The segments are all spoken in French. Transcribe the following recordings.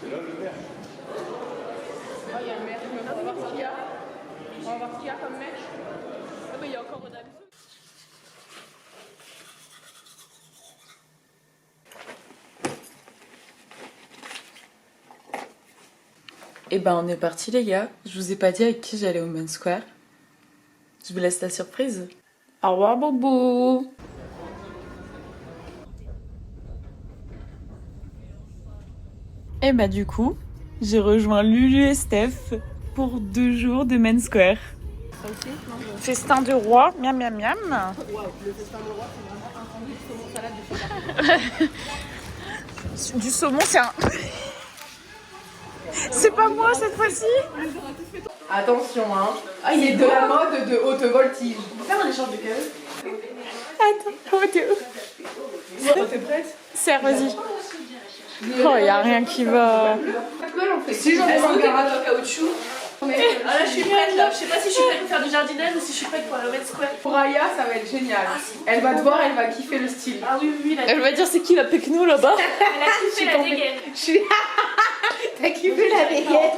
Oh, il y a le merch. On va voir ce qu'il y a. On va voir ce qu'il y a comme merch. Ah, mais il y a encore Rodin. Et ben on est parti les gars, je vous ai pas dit avec qui j'allais au Main Square. Je vous laisse la surprise. Au revoir Bobo. Et bah du coup, j'ai rejoint Lulu et Steph pour 2 jours de Main Square. Ça aussi, non? Festin de roi, miam miam miam. Waouh, le festin de roi, c'est vraiment un sandwich saumon salade de chez Du saumon, c'est un... C'est pas moi cette fois-ci. Attention, hein. Ah, il est de la mode de haute voltige. On peut faire un échange de cadeaux? Attends, oh, T'es prête? serre, vas-y. Oh, y a rien qui va. Si j'en ai un garage en caoutchouc. Ah là je suis prête là, je sais pas si je suis prête pour faire du jardinage ou si je suis prête pour aller au Red Square. Pour Aya, ça va être génial. Elle va te voir, elle va kiffer le style. Ah oui, oui, Elle va dire c'est qui la pecno là-bas. elle a kiffé la dégaine. T'as kiffé la dégaine.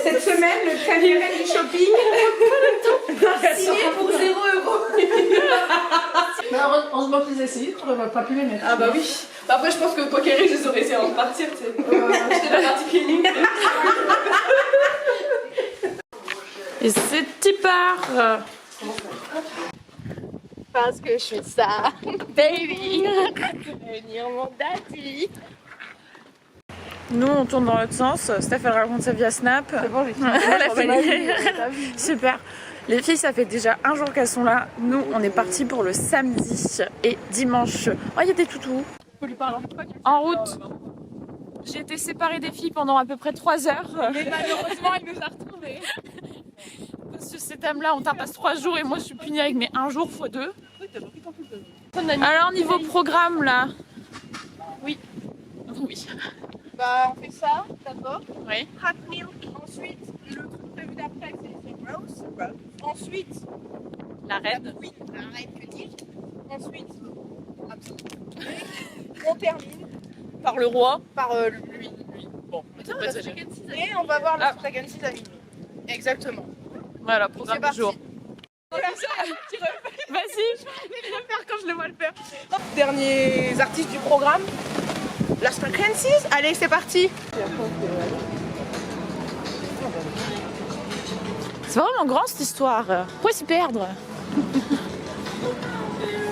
Cette semaine, le camionnette du shopping. Signé pour 0 €. Heureusement qu'ils essayent, on n'aurait pas pu les mettre. Ah bah oui. Bah après je pense que Pokéry je les aurais essayé avant de partir, tu sais. J'étais la partie cleaning. Et c'est petit part. Parce que je suis ça, baby. Devenir mon daddy. Nous on tourne dans l'autre sens. Steph elle raconte sa vie à Snap. C'est bon, j'ai fini. Elle a fini. Super. Les filles, ça fait déjà 1 jour qu'elles sont là. Nous, on est partis pour le samedi et dimanche. Oh, il y a des toutous. En route. J'ai été séparée des filles pendant à peu près 3 heures. Mais malheureusement, elle nous a retrouvés. Parce que ces dames-là, on passe 3 jours et moi, je suis punie avec mes 1 jour x 2. Alors, niveau programme, là. Oui. Oui. Bah, on fait ça d'abord. Oui. Hot milk. Ensuite, le truc prévu d'après, c'est Rose. Ensuite, La reine. oui, la reine que dire. Ensuite, on termine Par le roi. par lui. Bon, c'est pas exagéré. Et on va voir le Dragon Seed à minuit. Exactement. Voilà, programme C'est du parti. jour. Vas-y, je vais le faire quand je le vois le faire. Derniers artistes du programme. Las Frequencies. Allez, c'est parti. C'est vraiment grand cette histoire. Pourquoi s'y perdre?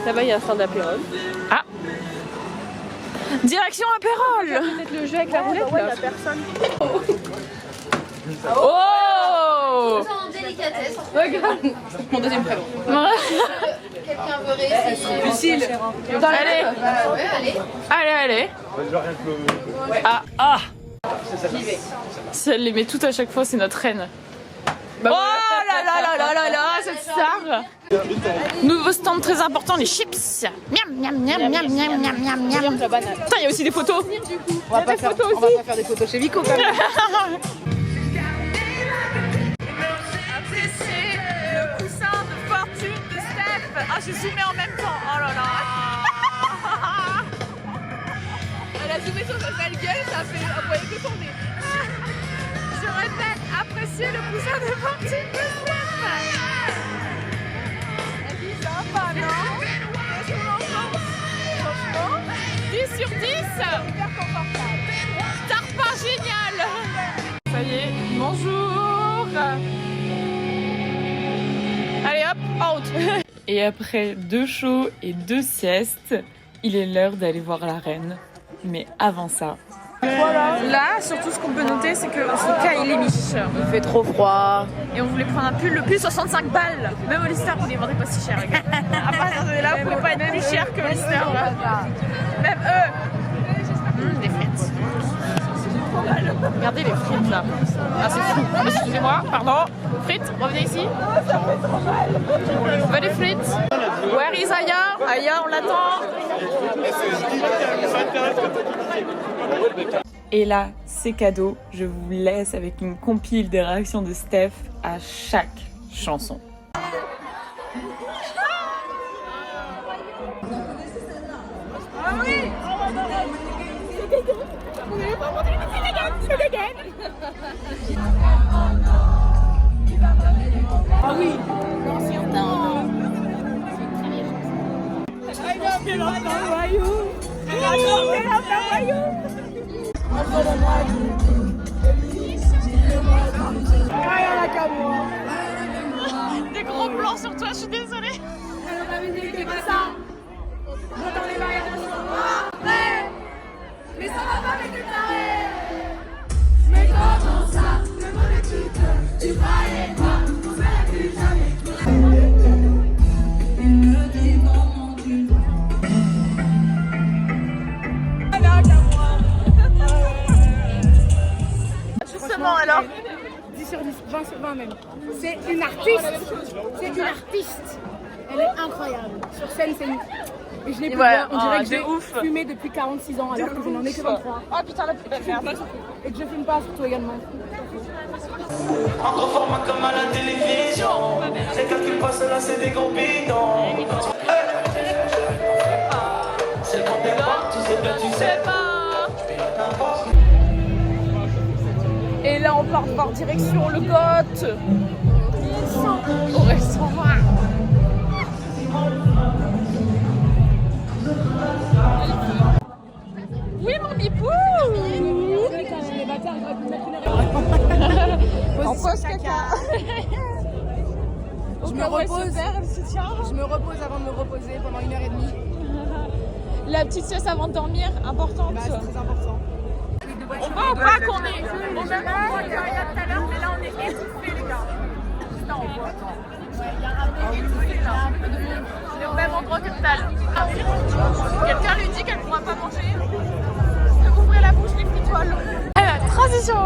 Là-bas il y a un stand d'apérole. Ah. Direction apérole. Peut-être le jeu avec la roulette Ouais, là. y a personne. Oh. En délicatesse. Regarde. Mon deuxième prénom. Quelqu'un veut réessayer. Lucille. Allez, Ouais, allez. allez. Ah. Si elle les met toutes à chaque fois, c'est notre reine. Oh là là là là là là, cette star. Nouveau stand très important, les chips. Miam miam miam miam miam miam miam miam. Putain, il y a aussi des photos. On va pas faire des photos chez Vico quand même. Appréciez le coussin de fortune de Steph. Ah, je zoomais en même temps. Oh là là. Elle a zoomé sur sa sale gueule, ça a fait un voyage que tourner. Je répète, appréciez le coussin de fortune de Steph. Elle dit sympa, non? Qu'est-ce qu'on en pense? Franchement, 10 sur 10. hyper confortable. Tarpin génial. Ça y est, bonjour. Allez hop, out. Et après 2 shows et 2 siestes, il est l'heure d'aller voir la reine. Mais avant ça... Là, surtout ce qu'on peut noter, c'est qu'on se caille les miches. Il fait trop froid. Et on voulait prendre un pull, le pull 65 balles. Même Hollister, on ne les vendait pas si cher, les gars. À partir de là, on ne pouvait pas être plus cher que Hollister. Même eux. Des frites. Regardez les frites là. Ah, c'est fou. Excusez-moi, pardon. Frites, revenez ici. On veut des frites. Where is Aya? Aya, on l'attend. Et là, c'est cadeau. Je vous laisse avec une compile des réactions de Steph à chaque chanson. Ah oui! Ah oui, l'ancien temps. Des gros plans sur toi, je suis désolée. Mais ça va pas avec le taré. Mais comment ça, le monde est tout, tu croyais pas, on verra plus jamais. Il me dit comment tu Justement, alors 10 sur 10, 20 sur 20 même. C'est une artiste. C'est une artiste. Elle est incroyable. Sur scène, c'est une... Et je l'ai pu voir, on dirait que j'ai fumé depuis 46 ans alors que je n'en ai que 23. Oh putain, la plus belle merde. Et que je fume pas surtout également. En gros format comme à la télévision. Les calculs passent là, c'est des gros bidons. C'est quand t'es pas, tu sais bien, tu sais pas. Et là, on part par direction le Got. Au restaurant. Oui, mon bipou. En pause caca. Je me repose avant de me reposer pendant 1h30. La petite sieste avant de dormir, importante. Bah, c'est très important. On va au bac, on est au même endroit qu'il y a tout à l'heure, mais là on est étouffés les gars. Là on voit. Il y a un peu de monde. On est au même endroit que tout à l'heure. Quelqu'un lui dit qu'elle ne pourra pas manger. Ouvrez la bouche, les petites toiles. Alors, transition.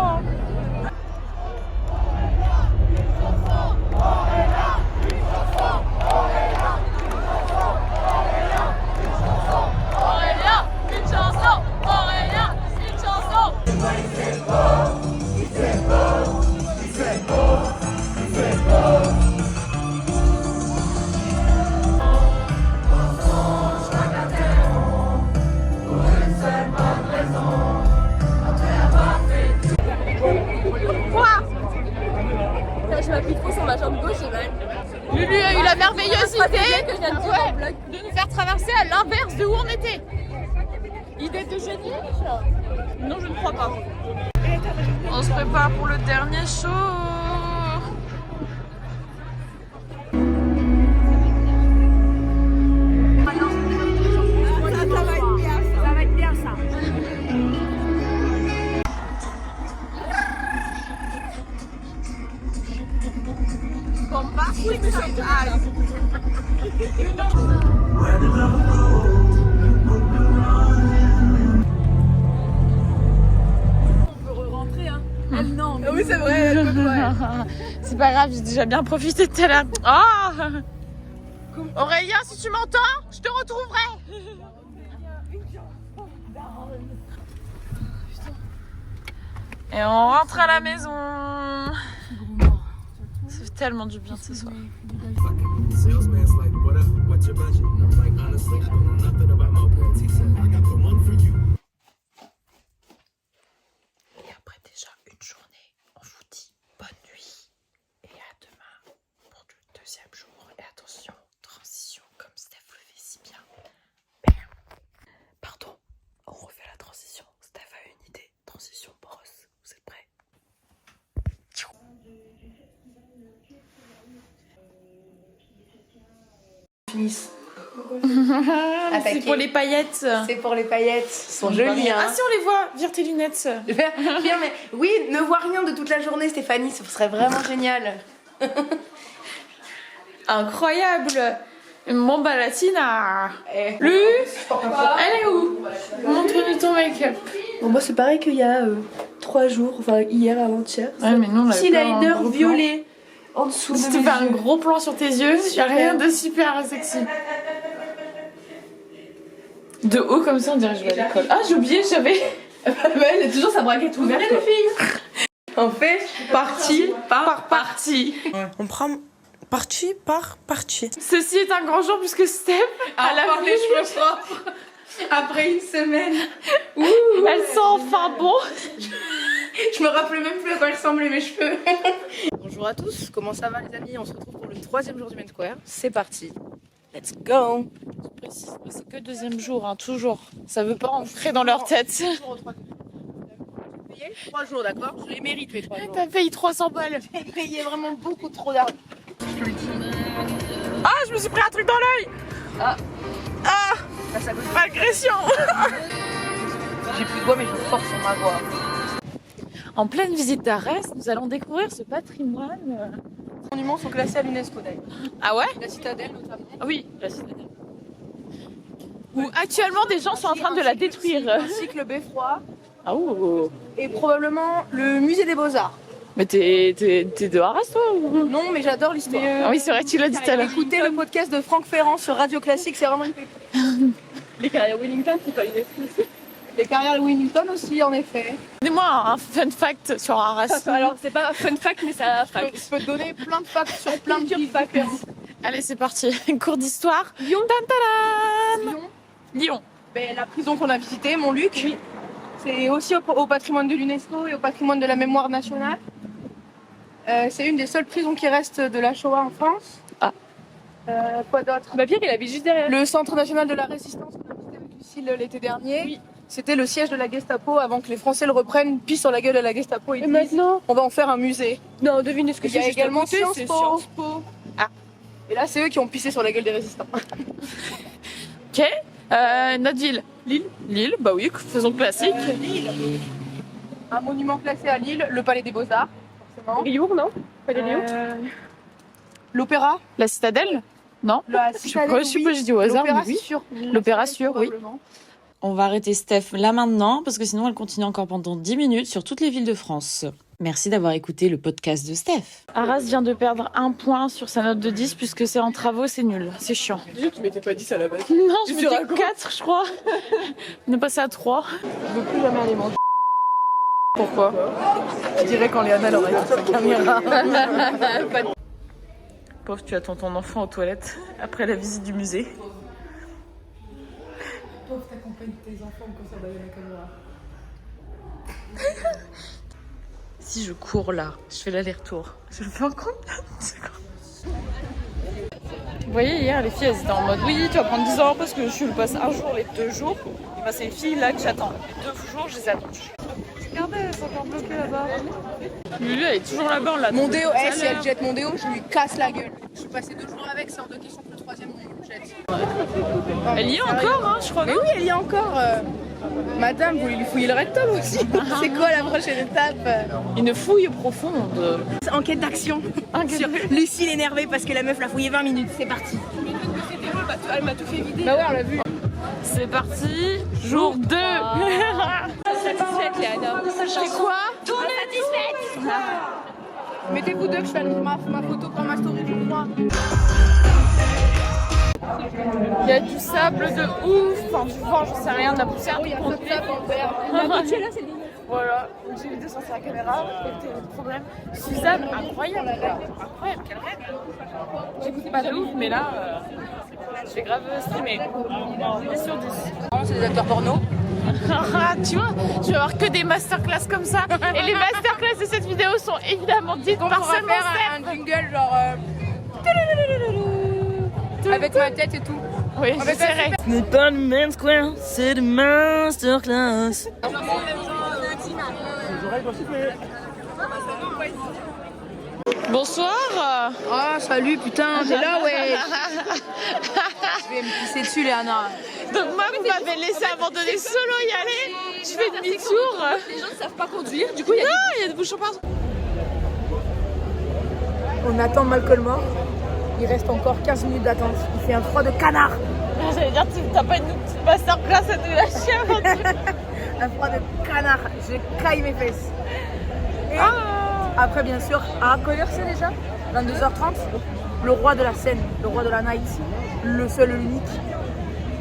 Aurélien, une chanson. Aurélien, une chanson. Je m'appuie trop sur ma jambe gauche, j'ai mal. Lulu a eu la merveilleuse idée que je viens de dire en bloc. de nous faire traverser à l'inverse de où on était. Idée de génie? Non, je ne crois pas. On se prépare pour le dernier show. Ça va être bien ça. Oui, c'est vrai, elle peut pas. C'est pas grave, j'ai déjà bien profité de tout à l'heure. Oh Aurélien, si tu m'entends, je te retrouverai. Et on rentre à la maison. Ça fait tellement du bien ce soir. Salesman's like, what up? What's your budget? And I'm like, honestly, I don't know nothing about mopeds. He said, I got the one for you. Et après déjà une journée, on vous dit bonne nuit et à demain pour le deuxième jour. Et attention, transition comme Steph le fait si bien. Bam. Pardon, on refait la transition. Steph a une idée. Transition brosse. Vous êtes prêts? C'est pour les paillettes. C'est pour les paillettes. Elles sont jolies, hein. Ah si on les voit, vire tes lunettes. Bien, mais oui, ne vois rien de toute la journée, Stéphanie, ce serait vraiment génial. Incroyable. Bon bah la Tina. Lu, elle est où? Montre-nous ton make-up. Bon, moi, c'est pareil qu'il y a 3 jours, enfin hier, avant-hier. Ouais, mais nous on avait Petit pas un liner gros violet en dessous plan. de Si tu mes fais un yeux. gros plan sur tes yeux, il n'y a rien de super sexy. De haut comme ça, on dirait que je vais à l'école. Ah, j'ai oublié, j'avais. Ouais, elle a toujours sa braquette ouverte. Les filles. On fait partie par partie. On prend partie par partie. Ceci est un grand jour puisque Steph a la les cheveux propres. Après une semaine. Elle sent enfin bon. Je me rappelais même plus à quoi ressemblaient mes cheveux. Bonjour à tous, comment ça va les amis? On se retrouve pour le 3e jour du Main Square. C'est parti. Let's go. Je précise, c'est que le 2e jour, hein, toujours. Ça veut pas rentrer dans leur tête. J'ai payé 3 jours, d'accord? Je les mérite les 3 jours. T'as payé 300 balles. J'ai payé vraiment beaucoup trop d'argent. Ah, je me suis pris un truc dans l'œil. Ah. Agression. J'ai plus de voix mais je force sur ma voix. En pleine visite d'Arès, nous allons découvrir ce patrimoine. Les monuments sont classés à l'UNESCO d'ailleurs. Ah ouais? La citadelle notamment. Ah oui, la citadelle. Où actuellement des gens sont en train de la détruire. Ainsi que le beffroi Ah ouh. et probablement le musée des Beaux-Arts. Mais t'es de Arras toi ou... Non mais j'adore l'histoire. Ah oui, c'est vrai, tu l'as dit tout à l'heure. Écoutez le podcast de Franck Ferrand sur Radio Classique, c'est vraiment une pépite. Les carrières Wellington, c'est pas une excuse. Les carrières Wellington aussi, en effet. Donnez-moi un fun fact sur Arras. Alors, c'est pas un fun fact, mais c'est un fact. Je peux te donner plein de facts sur plein de villes différentes. Allez, c'est parti. Cours d'histoire. Lyon. Tan-tadam. Lyon. Ben, la prison qu'on a visitée, Montluc. Oui. C'est aussi au patrimoine de l'UNESCO et au patrimoine de la mémoire nationale. C'est une des seules prisons qui reste de la Shoah en France. Ah. Quoi d'autre? Pierre, il habite juste derrière. Le Centre national de la résistance qu'on a visité avec Lucille l'été dernier. Oui. C'était le siège de la Gestapo avant que les Français le reprennent, pissent sur la gueule de la Gestapo et maintenant on va en faire un musée. Non, devinez ce que c'est. Il y a également Sciences Po. Ah. Et là, c'est eux qui ont pissé sur la gueule des résistants. Ok. Notre ville. Lille. Lille, bah oui, faisons classique. Lille. Un monument classé à Lille, le Palais des Beaux-Arts, forcément. Lyon, non? Palais de Lyon. L'Opéra. La citadelle? Non. La Je citadelle, sais pas, j'ai dit au hasard, mais L'Opéra, oui. c'est sûr. L'Opéra, sûr, oui. Probablement. On va arrêter Steph là maintenant parce que sinon elle continue encore pendant 10 minutes sur toutes les villes de France. Merci d'avoir écouté le podcast de Steph. Arras vient de perdre 1 point sur sa note de 10 puisque c'est en travaux, c'est nul. C'est chiant. Tu m'étais pas 10 à la base. Non, je mettais 4, je crois. On est passé à 3. Je veux plus jamais aller manger. Pourquoi? Je dirais quand Léana elle aurait été sa caméra. Pauvre, tu attends ton enfant aux toilettes après la visite du musée. Pauvre, t'accompagnes tes enfants quand ça va aller la caméra. Si je cours là, je fais l'aller-retour. Je le fais en combien de secondes? Vous voyez, hier, les filles, elles étaient en mode oui, tu vas prendre 10 ans parce que je passe un jour, les 2 jours. Et bah, c'est les filles là que j'attends. Les 2 jours, je les attends. Regardez, elles sont encore bloquées là-bas. Lulu, elle est toujours là-bas, là. Mon déo, si elle jette mon déo, je lui casse la gueule. Je suis passée 2 jours avec, c'est hors de question que le 3e on le jette. Elle y est encore, hein, je crois. Mais oui, elle y est encore. Madame, vous voulez lui fouiller le rectum aussi? C'est quoi la prochaine étape? Une fouille profonde. Enquête d'action. Sur Lucille énervée parce que la meuf l'a fouillé 20 minutes. C'est parti. Elle m'a tout fait vider. Bah ouais, on l'a vu. C'est parti, jour 2. Satisfaite, Léana. C'est quoi? Satisfaite. Mettez-vous deux que je fasse ma photo pour ma story, je crois. Il y a du sable de ouf, enfin du vent, j'en sais rien, de la poussière. Il y a ça en vert. Voilà, donc j'ai vidé sur sa caméra, c'était le problème. Suzanne, incroyable, incroyable, quelle reine. J'écoute pas de ouf, mais là, je vais grave streamer. 10 sur 10. C'est des acteurs porno. Tu vois, je vais avoir que des masterclass comme ça. Et les masterclass de cette vidéo sont évidemment dites Donc par on va seulement faire Steph. un jingle genre... avec ma tête et tout. Oui, j'essaierai. Ce n'est pas le Main Square, c'est le masterclass. Bonsoir. Oh salut putain, t'es là ouais. Je vais me pisser dessus Léana. Donc moi, vous m'avez laissé abandonner solo y aller. Je fais demi-tour. Les gens ne savent pas conduire, du coup il y a... Non, il y a des bouchons partout. On attend Malcolm mort. Il reste encore 15 minutes d'attente. Il fait un froid de canard. J'allais dire, t'as pas une petite masterclass à nous lâcher avant de... Un froid de canard. Je caille mes fesses. Et après, bien sûr, à quelle heure c'est déjà? 22h30. Le roi de la scène, le roi de la night, le seul et l'unique,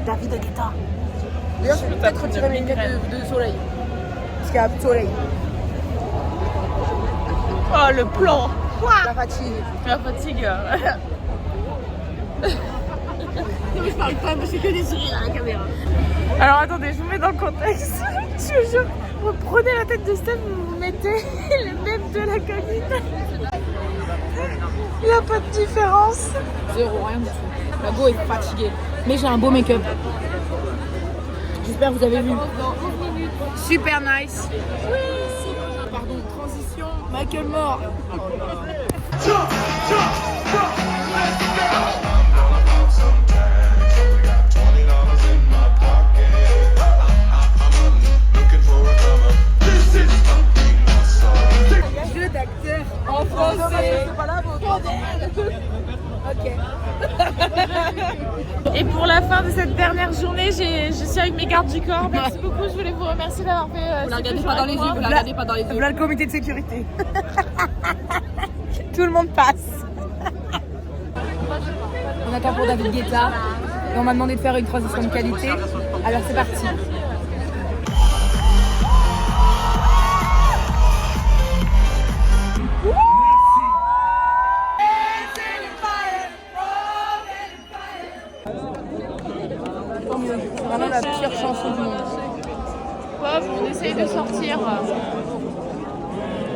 David Guetta. D'ailleurs, je vais peut-être retirer mes lunettes de soleil. Parce qu'il y a plus de soleil. Oh, le plan. La fatigue. La fatigue. Je parle pas, mais c'est que des sourires à la caméra. Alors attendez, je vous mets dans le contexte. Je vous jure, vous prenez la tête de Steph, vous mettez les mêmes de la cabine. Il n'y a pas de différence. Zéro, rien du tout. La go est fatiguée. Mais j'ai un beau make-up. J'espère que vous avez vu. Super nice. Pardon, transition. Michael Moore. Jeu d'acteur en français. Ok. Et pour la fin de cette dernière journée, je suis avec mes gardes du corps. Merci beaucoup, je voulais vous remercier d'avoir fait. Vous la regardez pas dans les yeux, vous la regardez pas dans les yeux. Voilà le comité de sécurité. Tout le monde passe. On attend pour David Guetta et on m'a demandé de faire une transition de qualité. Alors c'est parti. C'est vraiment la pire chanson du monde. On essaye de sortir.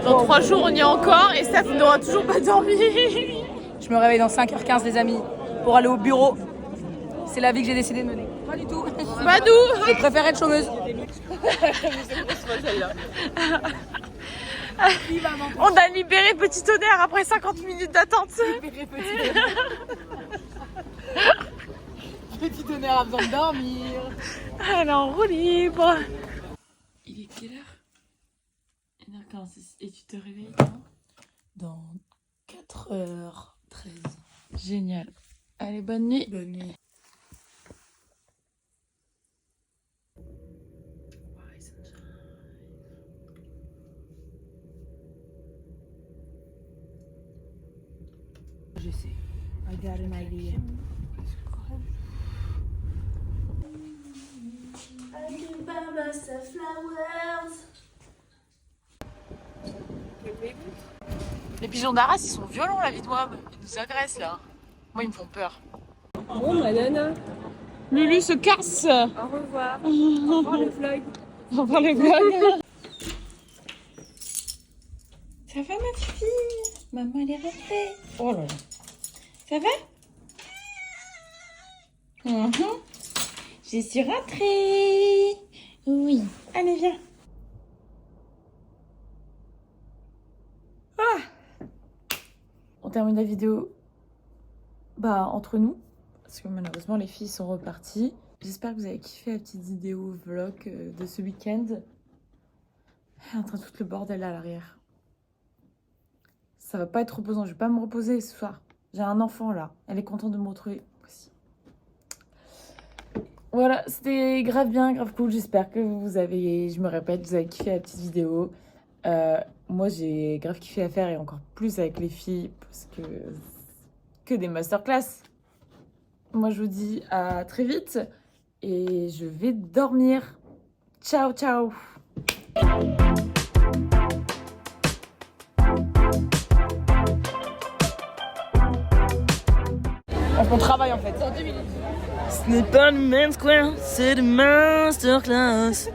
Dans 3 jours, on y est encore et Steph n'aura toujours pas dormi. Je me réveille dans 5h15 les amis pour aller au bureau. C'est la vie que j'ai décidé de mener. Pas du tout. Pas nous. Je préfère être chômeuse. On a libéré Petit Tonnerre après 50 minutes d'attente. Petit tonnerre a besoin de dormir. Elle est en roue libre. Il est quelle heure? 1h46. Et tu te réveilles Dans 4h13. Génial. Allez, bonne nuit. Bonne nuit. Je sais. I got an idea. Les pigeons d'Arras, ils sont violents, la vie de Wab. Ils nous agressent là. Moi, ils me font peur. Bon, ma nana, Lulu se casse. au revoir. Au revoir le vlog. Au revoir le vlog. Ça va ma fille? Maman elle est rentrée. Oh là là. Ça va? Je suis rentrée. Oui. Allez viens. On termine la vidéo entre nous. Parce que malheureusement, les filles sont reparties. J'espère que vous avez kiffé la petite vidéo vlog de ce week-end. Elle est en train de foutre le bordel à l'arrière. Ça va pas être reposant. Je vais pas me reposer ce soir. J'ai un enfant là. Elle est contente de me retrouver aussi. Voilà, c'était grave bien, grave cool. J'espère que vous avez, je me répète, vous avez kiffé la petite vidéo. Moi, j'ai grave kiffé à faire et encore plus avec les filles parce que des masterclass. Moi, je vous dis à très vite et je vais dormir. Ciao, ciao. On travaille en fait. Ce n'est pas le main square, c'est le masterclass.